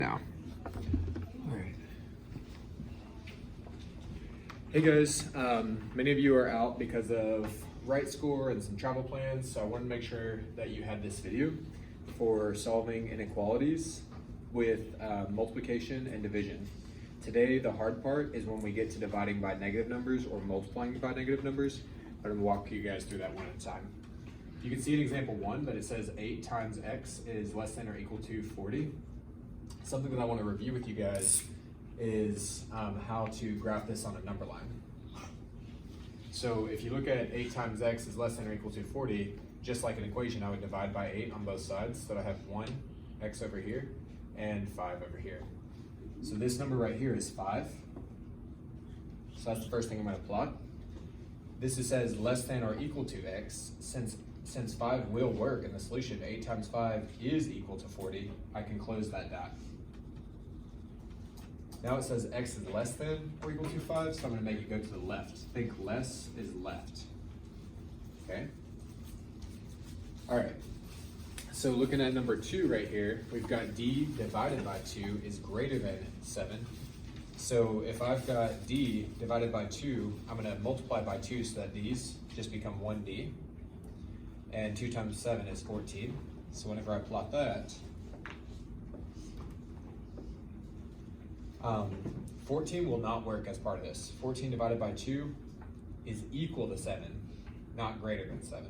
Now. All right. Hey guys, many of you are out because of right score and some travel plans, so I wanted to make sure that you had this video for solving inequalities with multiplication and division. Today, the hard part is when we get to dividing by negative numbers or multiplying by negative numbers, but I'm gonna walk you guys through that one at a time. You can see in example 1 that it says 8 times x is less than or equal to 40. Something that I want to review with you guys is how to graph this on a number line. So if you look at 8 times x is less than or equal to 40, just like an equation, I would divide by 8 on both sides. So I have 1 x over here and 5 over here. So this number right here is 5. So that's the first thing I'm going to plot. This says less than or equal to x. Since 5 will work in the solution, 8 times 5 is equal to 40, I can close that dot. Now it says x is less than or equal to 5, so I'm going to make it go to the left. Think less is left. Okay? All right. So looking at number 2 right here, we've got d divided by 2 is greater than 7. So if I've got d divided by 2, I'm going to multiply by 2 so that these just become 1d. And 2 times 7 is 14. So whenever I plot that, 14 will not work as part of this. 14 divided by 2 is equal to 7, not greater than 7.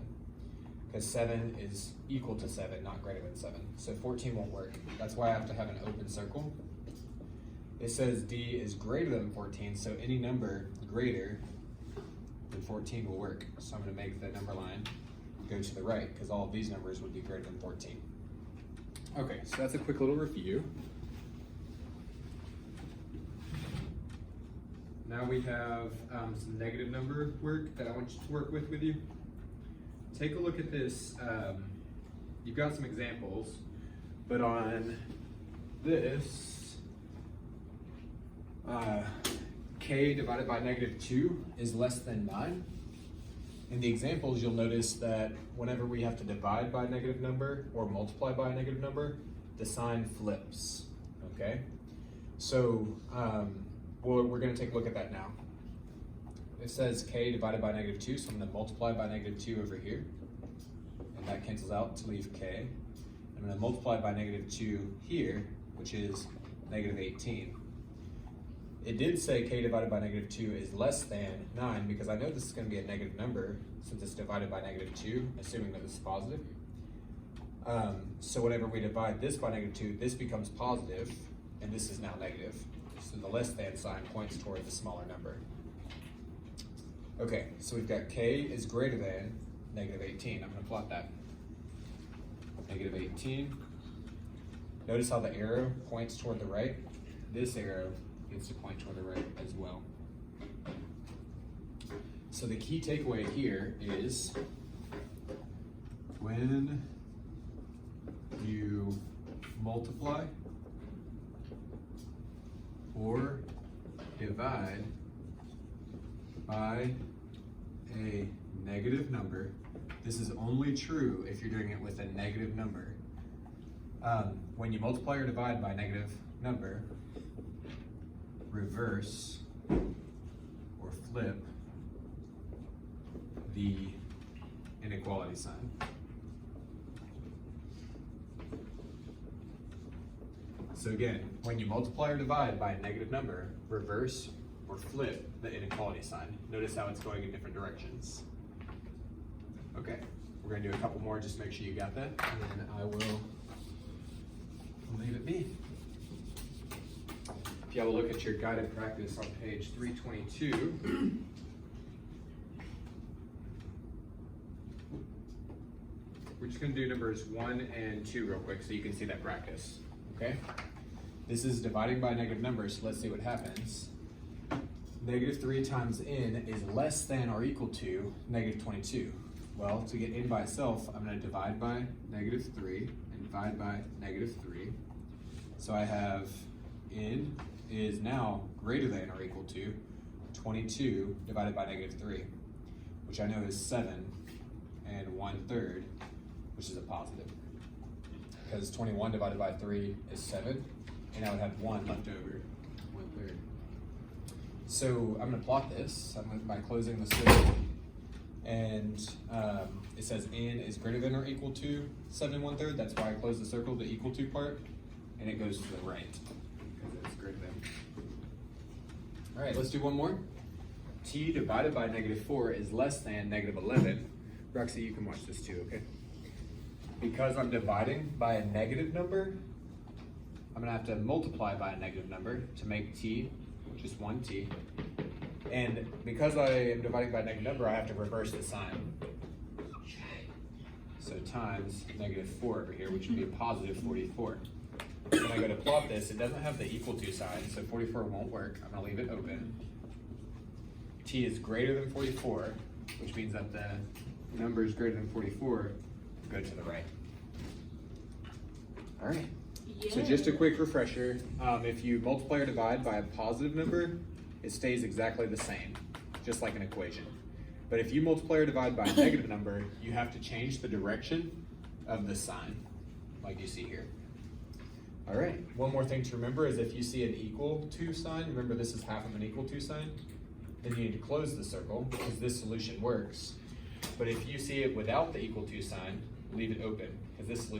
Because 7 is equal to 7, not greater than 7. So 14 won't work. That's why I have to have an open circle. It says d is greater than 14, so any number greater than 14 will work. So I'm going to make the number line go to the right, because all of these numbers would be greater than 14. Okay, so that's a quick little review. Now we have some negative number work that I want you to work with you. Take a look at this. You've got some examples, but on this, k divided by negative 2 is less than 9. In the examples, you'll notice that whenever we have to divide by a negative number or multiply by a negative number, the sign flips, okay? So we're going to take a look at that now. It says k divided by negative 2, so I'm going to multiply by negative 2 over here, and that cancels out to leave k. I'm going to multiply by negative 2 here, which is negative 18. It did say k divided by negative 2 is less than 9 because I know this is going to be a negative number since it's divided by negative 2, assuming that this is positive. So whenever we divide this by negative 2, this becomes positive, and this is now negative. So the less than sign points toward the smaller number. Okay, so we've got k is greater than negative 18. I'm going to plot that. Negative 18. Notice how the arrow points toward the right. This arrow gets to point toward the right as well. So the key takeaway here is when you multiply or divide by a negative number, this is only true if you're doing it with a negative number. When you multiply or divide by a negative number, reverse or flip the inequality sign. So again, when you multiply or divide by a negative number, reverse or flip the inequality sign. Notice how it's going in different directions. Okay, we're going to do a couple more just to make sure you got that, and then I will leave it be. If you have a look at your guided practice on page 322, we're just going to do numbers 1 and 2 real quick so you can see that practice, okay? This is dividing by negative numbers, so let's see what happens. Negative 3 times n is less than or equal to negative 22. Well, to get n by itself, I'm going to divide by negative 3 and divide by negative 3. So I have n is now greater than or equal to 22 divided by negative 3, which I know is 7 and 1/3, which is a positive. Because 21 divided by 3 is 7, and I would have 1 left over, 1/3. So I'm gonna plot this by closing the circle, and it says n is greater than or equal to 7 1/3. That's why I close the circle, the equal to part, and it goes to the right because it's greater than. All right, let's do one more. T divided by -4 is less than -11. Roxy, you can watch this too, okay? Because I'm dividing by a negative number, I'm gonna have to multiply by a negative number to make t, just 1t. And because I am dividing by a negative number, I have to reverse the sign. So times -4 over here, which would be a positive 44. When I go to plot this, it doesn't have the equal to sign, so 44 won't work. I'm gonna leave it open. T is greater than 44, which means that the number is greater than 44, go to the right. All right. Yeah. So just a quick refresher, if you multiply or divide by a positive number, it stays exactly the same, just like an equation. But if you multiply or divide by a negative number, you have to change the direction of the sign, like you see here. All right, one more thing to remember is if you see an equal to sign, remember this is half of an equal to sign, then you need to close the circle because this solution works. But if you see it without the equal to sign, leave it open because this solution